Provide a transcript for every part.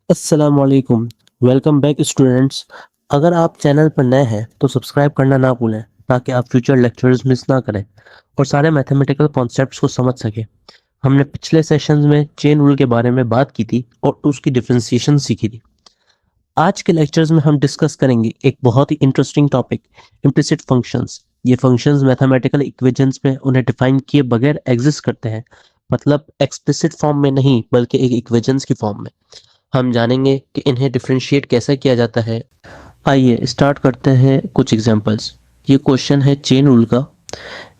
अस्सलाम वालेकुम। Welcome back students. अगर आप चैनल पर नए हैं तो सब्सक्राइब करना ना भूलें ताकि आप फ्यूचर लेक्चर्स मिस ना करें और सारे मैथमेटिकल कॉन्सेप्ट्स को समझ सकें। हमने पिछले सेशंस में चेन रूल के बारे में बात की थी और उसकी डिफरेंशिएशन सीखी थी। आज के लेक्चर्स में हम डिस्कस करेंगे एक बहुत ही इंटरेस्टिंग टॉपिक, इम्प्लिसिट फंक्शंस। ये फंक्शंस मैथमेटिकल इक्वेशंस में उन्हें डिफाइन किए बगैर एग्जिस्ट करते हैं, मतलब एक्सप्लिसिट फॉर्म में नहीं बल्कि एक इक्वेशंस की फॉर्म में। हम जानेंगे कि इन्हें डिफरेंशिएट कैसे किया जाता है। आइए स्टार्ट करते हैं कुछ एग्जांपल्स। ये क्वेश्चन है चेन रूल का।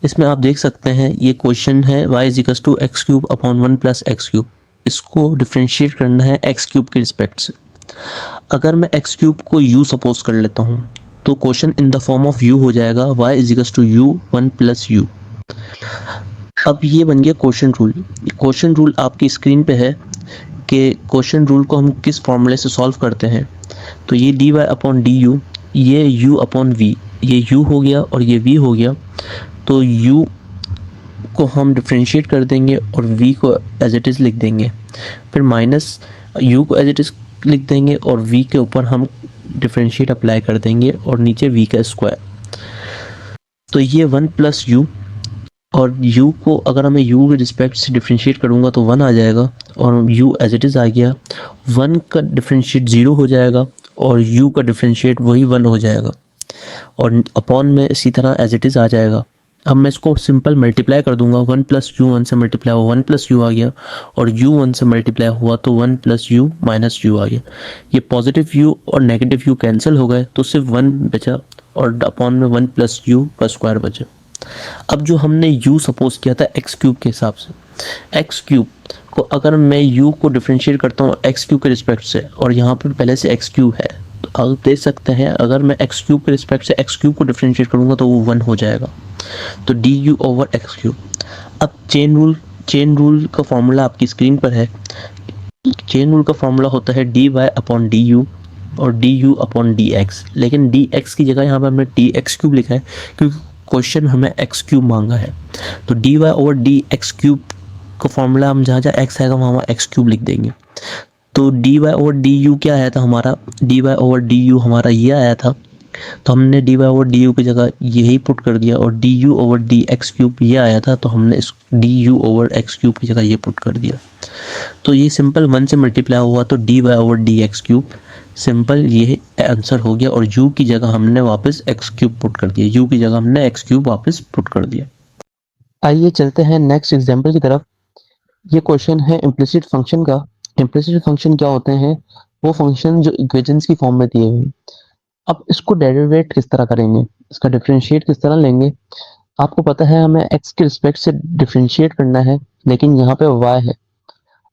इसमें आप देख सकते हैं ये क्वेश्चन है y is equal to x cube upon 1 plus x cube. इसको डिफरेंशिएट करना है एक्स क्यूब के रिस्पेक्ट से। अगर मैं एक्स क्यूब को u सपोज कर लेता हूँ तो question in the form of u हो जाएगा y is equal to u 1 plus u। अब ये बन गया क्वेश्चन रूल। क्वेश्चन रूल आपकी स्क्रीन पे है कि क्वेश्चन रूल को हम किस फॉर्मूले से सॉल्व करते हैं। तो ये d y upon d u, ये यू अपॉन वी, ये यू हो गया और ये वी हो गया। तो यू को हम डिफ्रेंशिएट कर देंगे और वी को एज इट इज़ लिख देंगे, फिर माइनस यू को एज इट इज़ लिख देंगे और वी के ऊपर हम डिफ्रेंशिएट अप्लाई कर देंगे और नीचे वी का स्क्वायर। तो ये 1 प्लस यू, और u को अगर मैं u के रिस्पेक्ट से डिफ्रेंशिएट करूँगा तो 1 आ जाएगा और u एज इट इज़ आ गया। 1 का डिफ्रेंशिएट 0 हो जाएगा और u का डिफ्रेंशिएट वही 1 हो जाएगा और अपॉन में इसी तरह एज इट इज़ आ जाएगा। अब मैं इसको सिंपल मल्टीप्लाई कर दूंगा। 1 प्लस यू 1 से मल्टीप्लाई हुआ 1 प्लस यू आ गया और u 1 से मल्टीप्लाई हुआ तो 1 प्लस यू माइनस यू आ गया। ये पॉजिटिव u और नेगेटिव u कैंसिल हो गए तो सिर्फ 1 बचा और अपॉन में 1 प्लस यू का स्क्वायर बचा। अब जो हमने u सपोज किया था एक्स क्यूब के हिसाब से, एक्स क्यूब को अगर मैं u को डिफरेंशिएट करता हूँ एक्स क्यूब के रिस्पेक्ट से और यहाँ पर पहले से एक्स क्यूब है तो आप देख सकते हैं अगर मैं एक्स क्यूब के रिस्पेक्ट से एक्स क्यूब को डिफरेंशिएट करूँगा तो वो 1 हो जाएगा। तो d u over x cube. अब चेन रूल का फॉर्मूला आपकी स्क्रीन पर है। चेन रूल का फॉर्मूला होता है d y upon d u और d u upon d x, लेकिन डी एक्स की जगह यहाँ पर हमने डी एक्स क्यूब लिखा है क्योंकि क्वेश्चन हमें एक्स क्यूब मांगा है। तो d y over d x cube का फॉर्मूला हम जहाँ जहाँ एक्स आएगा वहाँ एक्स क्यूब लिख देंगे। तो d y over d u क्या आया था हमारा, d y over d u हमारा ये आया था, तो हमने d y over d u की जगह यही पुट कर दिया और d u over d x cube ये आया था तो हमने इस d u over x cube की जगह ये पुट कर दिया। तो ये सिंपल 1 से मल्टीप्लाई हुआ तो d y over d x cube, simple ये आंसर हो गया और u की जगह हमने वापस एक्स क्यूब पुट कर दिया, u की जगह हमने एक्स क्यूब वापस पुट कर दिया। आइए चलते हैं नेक्स्ट एग्जांपल की तरफ। ये क्वेश्चन है इम्प्लिसिट फंक्शन का। इम्प्लिसिट फंक्शन क्या होते हैं, वो फंक्शन जो इक्वेशंस की फॉर्म में दिए हुए। अब इसको डेरिवेट किस तरह करेंगे, इसका डिफरेंशिएट किस तरह लेंगे। आपको पता है हमें x के रिस्पेक्ट से डिफरेंशिएट करना है, लेकिन यहाँ पे y है।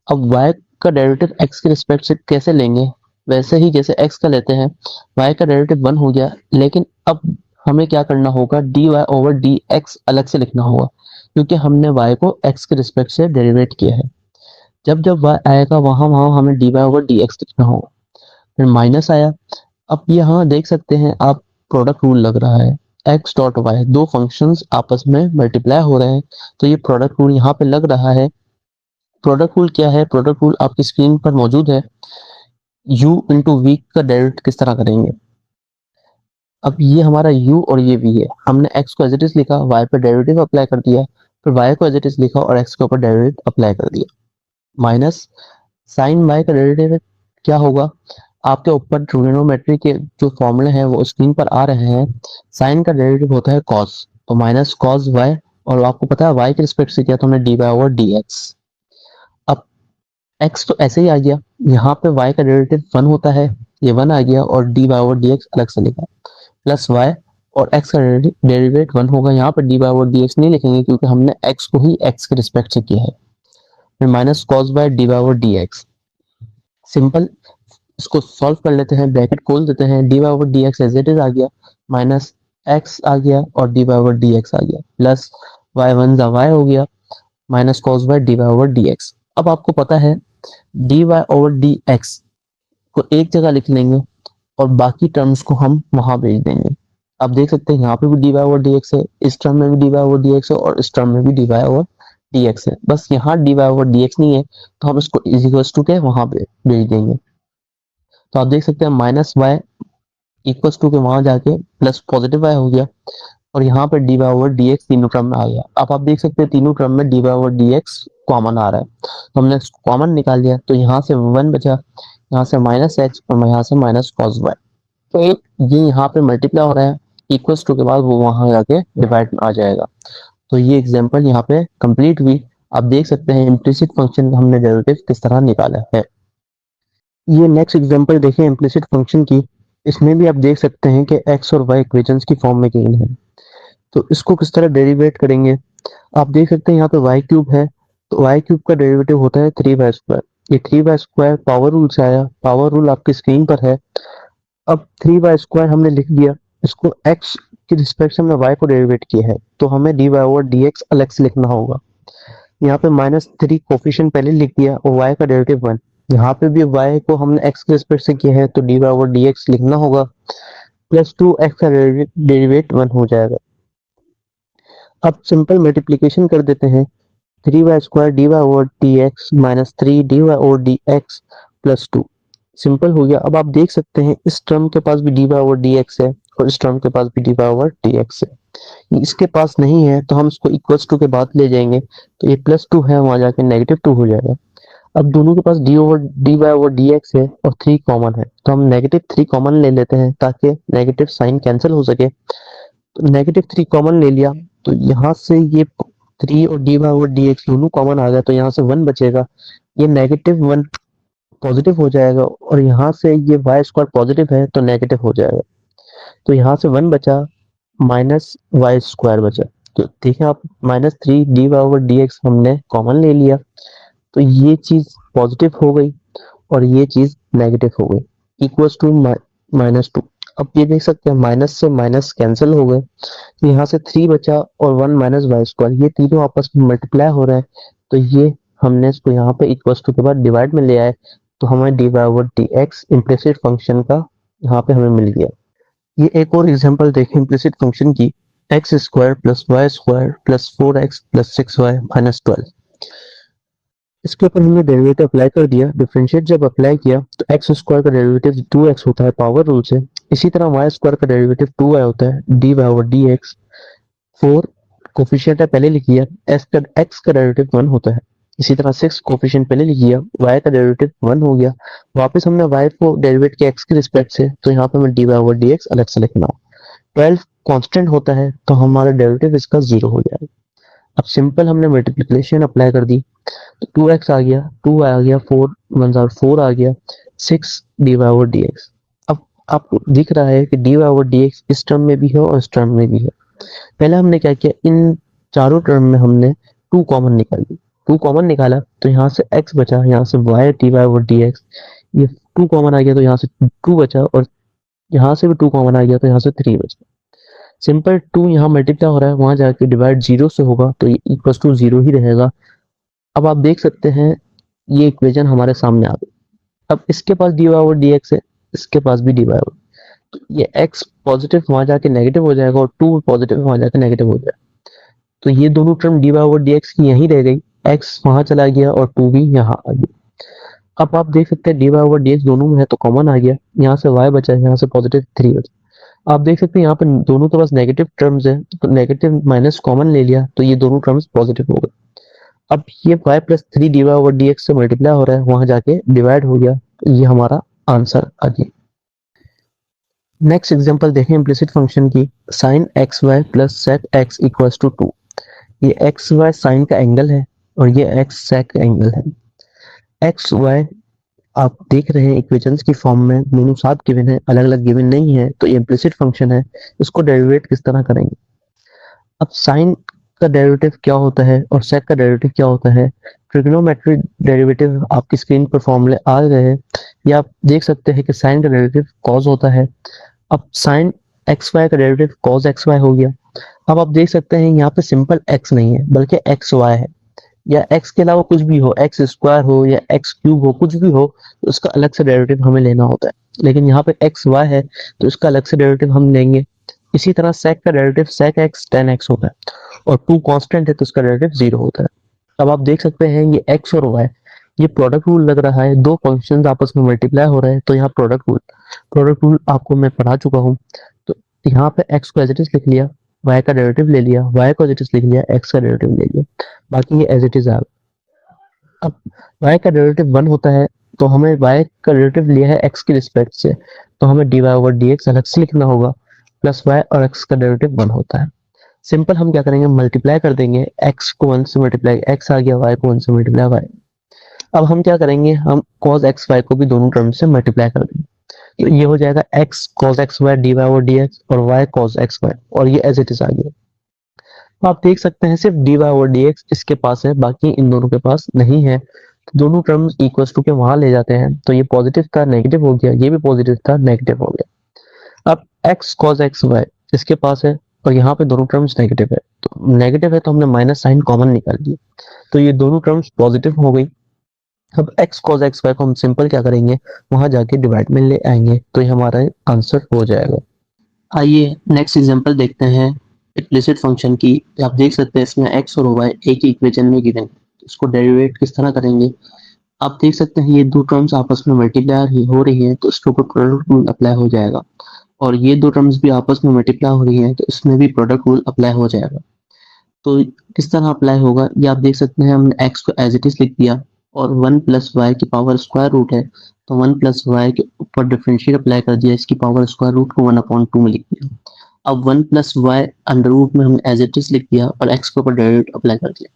अब y का डेरिवेटिव x के रिस्पेक्ट से कैसे लेंगे, वैसे ही जैसे x का लेते हैं y का डेरिवेटिव 1 हो गया, लेकिन अब हमें क्या करना होगा, dy ओवर dx अलग से लिखना होगा क्योंकि हमने y को x के रिस्पेक्ट से डेरिवेट किया है। जब जब y आएगा वहां वहां हमें dy ओवर dx लिखना होगा। फिर माइनस आया। अब यहाँ देख सकते हैं आप प्रोडक्ट रूल लग रहा है, x डॉट वाई, दो फंक्शंस आपस में मल्टीप्लाई हो रहे हैं तो ये प्रोडक्ट रूल यहाँ पे लग रहा है। प्रोडक्ट रूल क्या है, प्रोडक्ट रूल आपकी स्क्रीन पर मौजूद है। u इंटू वी का डेरिवेटिव किस तरह करेंगे। अब ये हमारा u और ये v है, हमने x को एज इट इज लिखा, y पे डेरिवेटिव अप्लाई कर दिया, फिर y को एज इट इज लिखा और x के ऊपर डेरिवेटिव अप्लाई कर दिया। माइनस साइन y का डेरिवेटिव क्या होगा, आपके ऊपर ट्रिग्नोमेट्री के जो फॉर्मूले हैं वो स्क्रीन पर आ रहे हैं। साइन का डेरिवेटिव होता है कॉस, तो माइनस कॉस y, और आपको पता है y के रिस्पेक्ट से किया तो हमने d y over d x. अब x तो ऐसे ही आ गया, यहाँ पे y का डेरिवेटिव 1 होता है, ये 1 आ गया और d y over d x अलग से लिखा, प्लस y और x का डेरिवेटिव 1 होगा। यहाँ पर d y over d x नहीं लिखेंगे क्योंकि हमने x को ही x के रिस्पेक्ट से किया है। फिर minus cos by d y over d x. Simple इसको सॉल्व कर लेते हैं, ब्रैकेट खोल देते हैं, d y over d x as it is आ गया, माइनस एक्स आ गया और d y over d x आ गया, प्लस वाई वन जा वाई हो गया, minus cos by d y over d x. अब आपको पता है d y over d x को एक जगह लिख लेंगे और बाकी टर्म्स को हम वहां भेज देंगे। आप देख सकते हैं यहाँ पे भी d y over d x है, इस टर्म में भी d y over d x है और इस टर्म में भी d y over d x है, बस यहाँ d y over d x नहीं है तो हम इसको इज इक्वल्स टू के वहां पे भेज देंगे। तो आप देख सकते हैं माइनस वाई इक्वल्स टू के वहां जाके प्लस पॉजिटिव वाई हो गया, और यहाँ पे d y over d x तीनों टर्म में आ गया। अब आप देख सकते हैं तीनों टर्म में d y over d x common आ रहा है, तो हमने कॉमन निकाल लिया, तो यहाँ से 1 बचा, यहाँ से माइनस एक्स और यहाँ से माइनस कॉस वाई। तो ये यहाँ पे मल्टीप्लाई हो रहा है, इक्वल्स टू के बाद वो वहां जाके डिवाइड में आ जाएगा। तो ये एग्जांपल यहाँ पे कंप्लीट हुई। आप देख सकते हैं इम्प्लिसिट फंक्शन का हमने डेरिवेटिव किस तरह निकाला है। ये नेक्स्ट एग्जांपल देखें इम्प्लिसिट फंक्शन की। इसमें भी आप देख सकते हैं कि एक्स और वाई इक्वेशंस की फॉर्म में गिवन है, तो इसको किस तरह डेरिवेट करेंगे। आप देख सकते हैं यहाँ पे वाई क्यूब है, तो वाई क्यूब का डेरिवेटिव होता है 3y²। ये 3y² पावर रूल से आया, पावर रूल आपकी स्क्रीन पर है। अब 3y² हमने लिख दिया, इसको x की रिस्पेक्ट से हमने y को डेरिवेट किया है, तो हमें dy ओवर dx अलग से लिखना होगा। यहाँ पे -3 कोफिशिएंट पहले लिख दिया और y का डेरिवेटिव 1। यहाँ पे भी y को हमने x के रिस्पेक्ट से किया है, तो dy ओवर dx लिखना होगा, प्लस 2x का डेरिवेट 1 हो जाएगा। अब सिंपल मल्टीप्लीकेशन कर देते हैं, 3y² dy over dx minus 3 dy over dx plus 2। Simple हो गया। अब आप देख सकते हैं इस टर्म के पास भी dy ओवर dx है और इस टर्म के पास भी dy ओवर dx है। इसके पास नहीं है तो हम इसको इक्वल्स टू के बाद ले जाएंगे, तो ये प्लस 2 है, वहां जाके -2 हो जाएगा। अब दोनों के पास dy ओवर dx है और 3 कॉमन है, तो हम -3 कॉमन ले लेते हैं ताकि नेगेटिव साइन कैंसिल हो सके। तो -3 कॉमन ले लिया, तो यहाँ से ये 3 और dy ओवर dx दोनों कॉमन आ गया, तो यहाँ से 1 बचेगा, ये -1 पॉजिटिव हो जाएगा, और यहाँ से ये y² पॉजिटिव है तो नेगेटिव हो जाएगा, तो यहाँ से 1 बचा, -y² बचा। तो देखें आप, -3 dy ओवर dx हमने कॉमन ले लिया, तो ये चीज पॉजिटिव हो गई और ये चीज नेगेटिव हो गई, इक्वल्स टू -2। अब ये देख सकते हैं माइनस से माइनस कैंसिल हो गए, तो यहाँ से 3 बचा और 1 -y², ये तीनों आपस में मल्टीप्लाई हो रहे हैं, तो ये हमने इसको यहाँ पे इक्वल्स टू के बाद डिवाइड में ले आए, तो हमें dy over dx implicit function का यहाँ पे हमें मिल गया। ये एक और एग्जांपल देखें इम्प्लिसिट फंक्शन की, x² plus y² plus 4x plus 6y minus 12। इसके ऊपर हमने डेरिवेटिव अप्लाई कर दिया, डिफरेंशिएट जब अप्लाई किया तो x² का डेरिवेटिव 2x होता है पावर रूल से, इसी तरह y² का डेरिवेटिव 2y होता है dy ओवर dx। 4 कोफिशिएंट है पहले लिख लिया, x का डेरिवेटिव 1 होता है, इसी तरह 6 कोफिशिएंट पहले लिख लिया, y का डेरिवेटिव 1 हो गया। वापस हमने y को डेरिवेट किया x के रिस्पेक्ट से, तो यहाँ पे हमें dy ओवर dx अलग से लिखना हो। 12 कांस्टेंट होता है, तो हमारा डेरिवेटिव इसका 0 हो जाएगा। अब सिंपल हमने मल्टीप्लिकेशन अप्लाई कर दी, तो 2x आ गया, 2 आ गया, 4 1 4 आ गया, 6 dy ओवर dx। अब आपको दिख रहा है कि dy ओवर dx इस टर्म में भी है और इस टर्म में भी है। पहले हमने क्या किया, इन चारों टर्म में हमने 2 कॉमन निकाली, 2 कॉमन निकाला तो यहाँ से x बचा, यहाँ से y dy ओवर dx, ये 2 कॉमन आ गया तो यहाँ से 2 बचा, और यहाँ से भी 2 कॉमन आ गया तो यहाँ से 3 बचा। सिंपल 2 यहाँ मल्टीप्लाई हो रहा है, वहां जाके डिवाइड 0 से होगा, तो ये इक्वल्स टू 0 ही रहेगा। अब आप देख सकते हैं ये इक्वेशन हमारे सामने आ गई। अब इसके पास dy ओवर dx है, इसके पास भी dy ओवर, तो ये x पॉजिटिव वहां जाके नेगेटिव हो जाएगा और 2 पॉजिटिव वहां जाके नेगेटिव हो जाएगा, तो ये दोनों टर्म dy ओवर dx की यहीं रह गई, x वहां चला गया और 2 भी यहाँ आ गया। अब आप देख सकते हैं dy ओवर dx दोनों में है तो कॉमन आ गया, यहाँ से y बचा, यहाँ से पॉजिटिव 3 बचा। आप देख सकते हैं यहाँ पे दोनों के पास नेगेटिव टर्म्स है, तो नेगेटिव माइनस कॉमन ले लिया, तो ये दोनों टर्म्स पॉजिटिव हो गए। अब ये y plus 3 dy over dx से मल्टीप्लाई हो रहा है, वहां जाके डिवाइड हो गया, तो ये हमारा आंसर आ गया। नेक्स्ट एग्जांपल देखें इम्प्लिसिट फंक्शन की, sin xy plus sec x equals to 2। ये xy साइन का एंगल है और ये x sec का एंगल है। xy आप देख रहे हैं इक्वेशंस की फॉर्म में दोनों साथ गिवन है, अलग अलग गिवन नहीं है, तो ये इम्प्लिसिट फंक्शन है, इसको डेरिवेट किस तरह करेंगे। अब साइन का डेरिवेटिव क्या होता है और सेक का डेरिवेटिव क्या होता है, ट्रिग्नोमेट्रिक डेरिवेटिव आपकी स्क्रीन पर फॉर्मूले आ गए हैं, या आप देख सकते हैं कि साइन का डेरिवेटिव कॉस होता है। अब साइन एक्स वाई का डेरिवेटिव कॉस एक्स वाई हो गया। अब आप देख सकते हैं यहाँ पे सिंपल एक्स नहीं है बल्कि एक्स वाई है, या एक्स के अलावा कुछ भी हो, एक्स स्क्वायर हो या एक्स क्यूब हो, कुछ भी हो, तो उसका अलग से डेरिवेटिव हमें लेना होता है। लेकिन यहाँ पे एक्स वाई है तो इसका अलग से डेरिवेटिव हम लेंगे। इसी तरह सेक का derivative sec x tan x होता है, और टू कांस्टेंट है तो उसका डेरिवेटिव 0 होता है। अब आप देख सकते हैं ये एक्स और वाई, ये प्रोडक्ट रूल लग रहा है, दो फंक्शंस आपस में मल्टीप्लाई हो रहे हैं, तो यहाँ प्रोडक्ट रूल आपको मैं पढ़ा चुका हूँ। तो यहाँ पे x को एज इट इज लिख लिया, y का डेरिवेटिव ले लिया, y को एज इट इज लिख लिया, x का डेरिवेटिव ले लिया, बाकी ये एज इट इज आ। अब y का डेरिवेटिव 1 होता है, तो हमें y का डेरिवेटिव लिया है x के रिस्पेक्ट से, तो हमें dy ओवर dx अलग से लिखना होगा, प्लस y और x का डेरिवेटिव 1 होता है। सिंपल हम क्या करेंगे, मल्टीप्लाई कर देंगे, x को 1 से मल्टीप्लाई, x आ गया, y को 1 से मल्टीप्लाई y। अब हम क्या करेंगे, हम cos x y को भी दोनों टर्म से मल्टीप्लाई कर देंगे, तो ये हो जाएगा x cos x y dy over dx और y cos x y, और ये एज इट इज आ गया। तो आप देख सकते हैं सिर्फ dy ओवर dx इसके पास है, बाकी इन दोनों के पास नहीं है। तो दोनों टर्म्स इक्वल्स टू के वहां ले जाते हैं, तो ये पॉजिटिव था नेगेटिव हो गया, ये भी पॉजिटिव था नेगेटिव हो गया। अब x cos x y इसके पास है, और यहाँ पे दोनों टर्म्स नेगेटिव है, तो नेगेटिव है तो हमने माइनस साइन कॉमन निकाल दिया, तो ये दोनों टर्म्स पॉजिटिव हो गई। अब x cos x y को हम सिंपल क्या करेंगे, वहां जाके डिवाइड में ले आएंगे, तो ये हमारा आंसर हो जाएगा। आइए नेक्स्ट एग्जांपल देखते हैं इम्प्लिसिट फंक्शन की। आप देख सकते हैं इसमें x और y एक ही इक्वेशन में गिवन है, इसको डेरिवेट किस तरह करेंगे। आप देख सकते हैं ये दो टर्म्स आपस में मल्टीप्लाई हो रही है, तो इसके ऊपर प्रोडक्ट रूल अप्लाई हो जाएगा, और ये दो टर्म्स भी आपस में मल्टीप्लाई हो रही है, तो इसमें भी प्रोडक्ट रूल अप्लाई हो जाएगा। तो किस तरह अप्लाई होगा, ये आप देख सकते हैं, हमने x को एज इट इज लिख दिया, और 1 प्लस वाई की पावर स्क्वायर रूट है, तो 1 प्लस वाई के ऊपर डिफरेंशिएट अप्लाई कर दिया, इसकी पावर स्क्वायर रूट को 1/2 में लिख दिया। अब 1 प्लस वाई अंडर रूट में हमने एज इट इज लिख दिया, और x के ऊपर डेरिवेटिव अप्लाई कर दिया,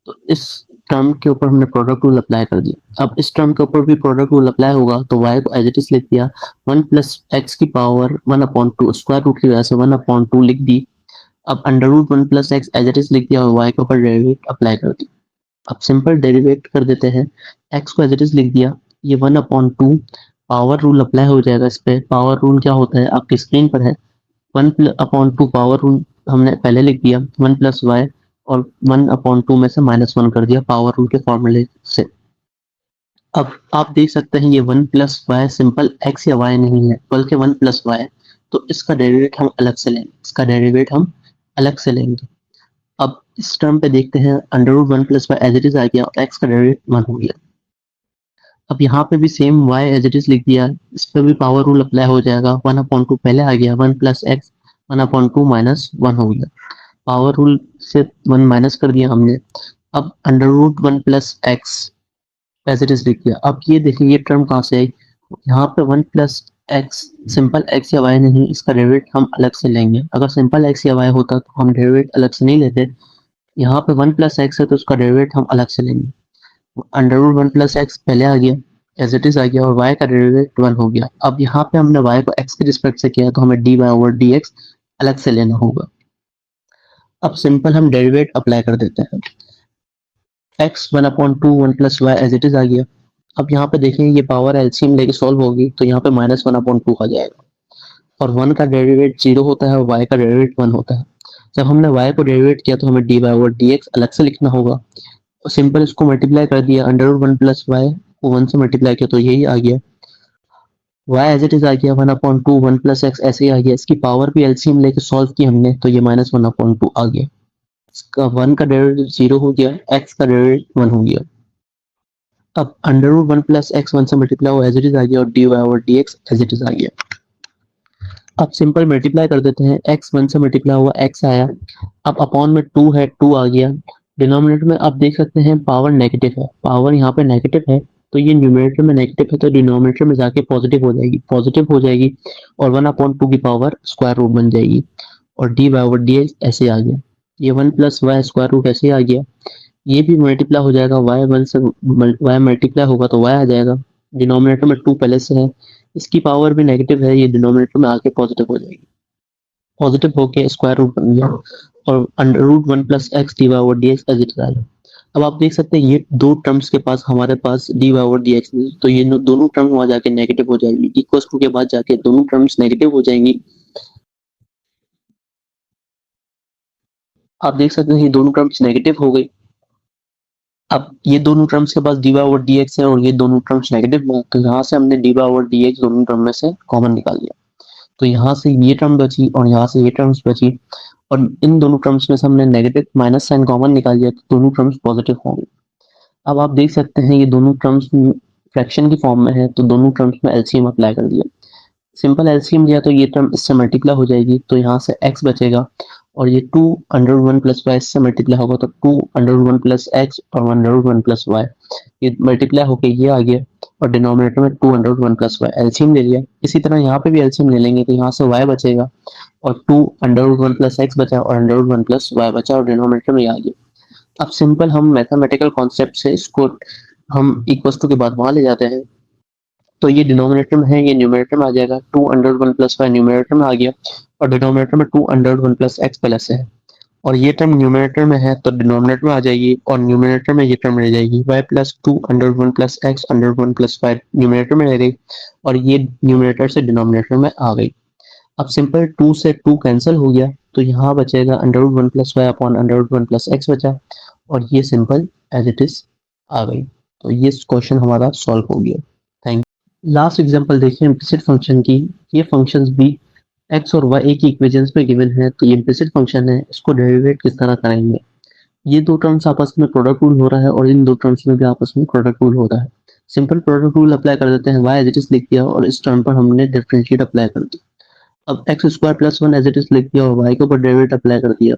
तो इस टर्म के ऊपर हमने प्रोडक्ट रूल अप्लाई कर दिया। अब इस टर्म के ऊपर भी प्रोडक्ट रूल अप्लाई होगा, तो y को एज इट इज लिख दिया, 1 प्लस एक्स की पावर 1/2 स्क्वायर रूट की वजह से 1/2 लिख दी। अब under root 1 plus x as it is लिख दिया, और y के ऊपर डेरिवेटिव अप्लाई कर दिया। अब सिंपल डेरिवेट कर देते हैं, x को एज इट इज लिख दिया, ये 1/2 पावर रूल अप्लाई हो जाएगा इस पे। पावर रूल क्या होता है आपकी स्क्रीन पर है, 1/2 पावर रूल हमने पहले लिख दिया, 1 प्लस वाई, और 1/2 में से -1 कर दिया पावर रूल के फॉर्मूले से। अब आप देख सकते हैं ये 1 प्लस वाई सिंपल x या y नहीं है, बल्कि 1 प्लस वाई, तो इसका डेरिवेट हम अलग से लेंगे, इसका डेरिवेट हम अलग से लेंगे। अब इस टर्म पे देखते हैं, under root 1 plus y as it is आ गया, और x का डेरिवेटिव 1 हो गया। अब यहाँ पे भी same y as it is लिख दिया, इस पे भी पावर रूल अप्लाई हो जाएगा, 1/2 पहले आ गया, 1 प्लस एक्स 1/2 माइनस 1 हो गया, पावर रूल से 1 माइनस कर दिया हमने। अब under root 1 plus x as it is लिख दिया। अब ये देखिए ये टर्म कहाँ से आई, यहाँ पे 1 प्लस एक्स सिंपल एक्स या वाई नहीं, इसका डेरिवेट हम अलग से लेंगे। अगर सिंपल एक्स या वाई होता तो हम डेरिवेट अलग से नहीं लेते, यहाँ पे 1 प्लस एक्स है तो उसका डेरिवेट हम अलग से लेंगे। अंडर रूट 1 प्लस एक्स पहले आ गया, एज इट इज आ गया, और y का डेरिवेटिव 1 हो गया। अब यहाँ पे हमने y को x के रिस्पेक्ट से किया, तो हमें dy ओवर dx अलग से लेना होगा। अब सिंपल हम डेरिवेट अप्लाई कर देते हैं, x 1/2 1 plus y as it is आ गया। अब यहाँ पे देखें ये पावर एलसीएम लेके सॉल्व होगी, तो यहाँ पे -1/2 आ जाएगा, और 1 का डेरिवेट 0 होता है, और y का डेरिवेट 1 होता है। जब हमने y को डेरिवेट किया, तो हमें dy ओवर dx अलग से लिखना होगा, और सिंपल इसको मल्टीप्लाई कर दिया, अंडर रूट 1 प्लस वाई को 1 से मल्टीप्लाई किया, तो यही आ गया, y एज इट इज आ गया, 1/2 1 प्लस एक्स ऐसे ही आ गया, इसकी पावर भी एलसीएम लेके सॉल्व की हमने, तो ये -1/2 आ गया। इसका 1 का डेरिवेटिव 0 हो गया, x का डेरिवेटिव 1 हो गया। अब अंडर रूट 1 प्लस एक्स 1 से मल्टीप्लाई हुआ एज इट इज आ गया, और dy over dx as it is आ गया। अब सिंपल मल्टीप्लाई कर देते हैं, x 1 से मल्टीप्लाई हुआ x आया, अब अपॉन में 2 है, 2 आ गया। डिनोमिनेटर में आप देख सकते हैं पावर नेगेटिव है, पावर यहाँ पे नेगेटिव है, तो ये न्यूमरेटर में नेगेटिव है, तो डिनोमिनेटर में जाके पॉजिटिव हो जाएगी, पॉजिटिव हो जाएगी, और 1/2 की पावर स्क्वायर रूट बन जाएगी, और dy ओवर dx ऐसे आ गया। ये 1 प्लस वाई स्क्वायर रूट ऐसे आ गया, ये भी मल्टीप्लाई हो जाएगा, y 1 से y मल्टीप्लाई होगा तो y आ जाएगा। डिनोमिनेटर में 2 पहले से है, इसकी पावर भी नेगेटिव है, ये डिनोमिनेटर में आके पॉजिटिव हो जाएगी, पॉजिटिव होके स्क्वायर रूट बन गया, और under root 1 plus x d y over d x as it is. अब आप देख सकते हैं ये दो टर्म्स के पास हमारे पास d y over d x, तो ये दोनों टर्म वहां जाके नेगेटिव हो जाएगी, इक्वल टू के बाद जाके दोनों टर्म्स नेगेटिव हो जाएंगी। आप देख सकते हैं ये दोनों टर्म्स नेगेटिव हो गई। अब ये दोनों टर्म्स के पास d y over d x है, और ये दोनों टर्म्स नेगेटिव है, तो यहाँ से हमने d y over d x दोनों टर्म में से कॉमन निकाल लिया, तो यहाँ से ये टर्म बची और यहाँ से ये टर्म्स बची, और इन दोनों टर्म्स में से हमने नेगेटिव माइनस साइन कॉमन निकाल लिया, तो दोनों टर्म्स पॉजिटिव होंगे। अब आप देख सकते हैं ये दोनों टर्म्स फ्रैक्शन की फॉर्म में है, तो दोनों टर्म्स में एलसीएम अप्लाई कर दिया। सिंपल एलसीएम लिया तो ये टर्म इससे मल्टीप्लाई हो जाएगी, तो यहाँ से x बचेगा और ये 2 under root one plus y इससे मल्टीप्लाई होगा तो 2 under root one plus x और 1 under root one plus y, ये मल्टीप्लाई होके ये आ गया और डिनोमिनेटर में 2 under root one plus y LCM ले लिया। इसी तरह यहाँ पे भी एलसीएम ले लेंगे तो यहाँ से y बचेगा और 2 under root one plus x बचा और under root one plus y बचा और डिनोमिनेटर में ये आ गया। अब सिंपल हम मैथमेटिकल कॉन्सेप्ट से इसको हम इक्वल्स टू के बाद वहां ले जाते हैं, तो ये डिनोमिनेटर में है, ये न्यूमरेटर में आ जाएगा। 2 under one plus y numerator में आ गया और डिनोमिनेटर में 2 under one plus x plus है, और ये टर्म न्यूमरेटर में है तो डिनोमिनेटर में आ जाएगी और न्यूमरेटर में ये टर्म रह जाएगी y plus 2 under one plus x under one plus y numerator में रह गई और ये न्यूमरेटर से डिनोमिनेटर में आ गई। अब सिंपल 2 से 2 कैंसिल हो गया तो यहाँ बचेगा under root one plus y upon under root one plus x बचा और ये सिंपल एज इट इज आ गई। तो ये क्वेश्चन हमारा सॉल्व हो गया। Thank you. लास्ट एग्जांपल देखिए इम्प्लिसिट फंक्शन की। ये फंक्शंस भी एक्स और वाई एक ही इक्वेशंस में गिवन है, तो ये इम्प्लिसिट फंक्शन है, इसको डेरिवेट किस तरह करेंगे। ये दो टर्म्स आपस में प्रोडक्ट रूल हो रहा है और इन दो टर्म्स में भी आपस में प्रोडक्ट रूल हो रहा है। सिंपल प्रोडक्ट रूल अप्लाई कर देते हैं, वाई एज इट इज लिख दिया और इस टर्म पर हमने डिफरेंशिएट अप्लाई कर दिया। अब x square plus one as it is लिख दिया और वाई के ऊपर डेरिवेट अप्लाई कर दिया।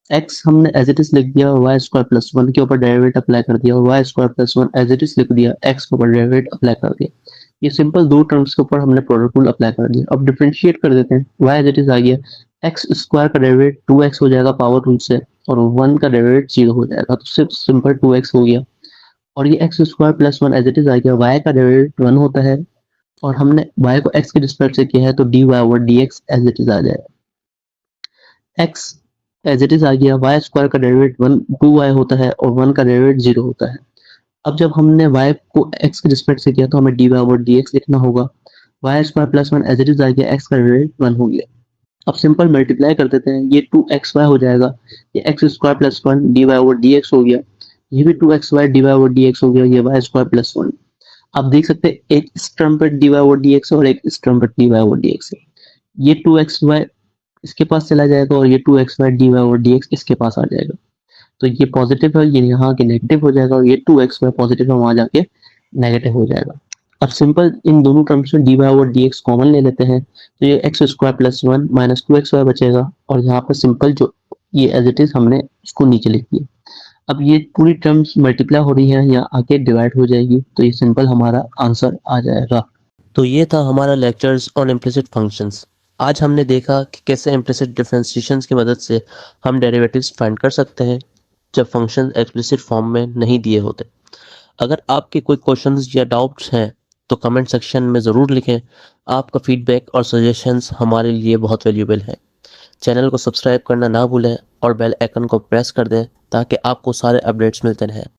एक्स हमने एज इट इज लिख दिया और वाई स्क्वायर प्लस वन के ऊपर डेरिवेट अप्लाई कर दिया और y square plus one as it is लिख दिया, एक्स के ऊपर डेरिवेट अप्लाई कर दिया। ये सिंपल दो टर्म्स के ऊपर हमने प्रोडक्ट रूल अप्लाई कर दिया। अब डिफरेंशिएट कर देते हैं, वाई एज इट इज आ गया, एक्स स्क्वायर का डेरिवेट 2x हो जाएगा पावर रूल से और वन का डेरिवेट 0 हो जाएगा, तो सिर्फ सिंपल 2x हो गया। और ये x square plus one as it is आ गया, वाई का डेरिवेट 1 होता है और हमने y को x के रिस्पेक्ट से किया है तो dy over dx as it is आ जाएगा। x एज इट इज आ गया, y स्क्वायर का डेरिवेटिव 1 2y होता है और 1 का डेरिवेटिव 0 होता है। अब जब हमने y को x के रिस्पेक्ट से किया तो हमें dy ओवर dx लिखना होगा। y square plus one as it is आ गया, x का डेरिवेटिव 1 हो गया। अब सिंपल मल्टीप्लाई कर देते हैं, ये 2xy हो जाएगा, ये x square plus one dy over dx हो गया, ये भी 2xy dy ओवर dx हो गया, ये y स्क्वायर प्लस वन। आप देख सकते हैं एक इस टर्म पर dy ओवर dx और एक इस टर्म पर dy ओवर dx है। ये 2xy इसके पास चला जाएगा और ये 2xy dy ओवर dx इसके पास आ जाएगा, तो ये पॉजिटिव है, ये यहाँ के नेगेटिव हो जाएगा और ये 2xy पॉजिटिव है, वहां जाके नेगेटिव हो जाएगा। अब सिंपल इन दोनों टर्म्स में dy ओवर dx कॉमन ले लेते हैं, तो ये x square plus one minus 2xy बचेगा और यहाँ पर सिंपल जो ये एज इट इज हमने इसको नीचे लिख दिया। अब ये पूरी टर्म्स मल्टीप्लाई हो रही है, यहाँ आके डिवाइड हो जाएगी, तो ये सिंपल हमारा आंसर आ जाएगा। तो ये था हमारा लेक्चर्स ऑन इम्प्लिसिट फंक्शंस। आज हमने देखा कि कैसे इम्प्लिसिट डिफरेंशिएशंस की मदद से हम डेरिवेटिव्स फाइंड कर सकते हैं जब फंक्शन एक्सप्लिसिट फॉर्म में नहीं दिए होते। अगर आपके कोई क्वेश्चंस या डाउट्स हैं तो कमेंट सेक्शन में ज़रूर लिखें। आपका फीडबैक और सजेशंस हमारे लिए बहुत वैल्यूएबल है। चैनल को सब्सक्राइब करना ना भूलें और बेल आइकन को प्रेस कर दें ताकि आपको सारे अपडेट्स मिलते रहें।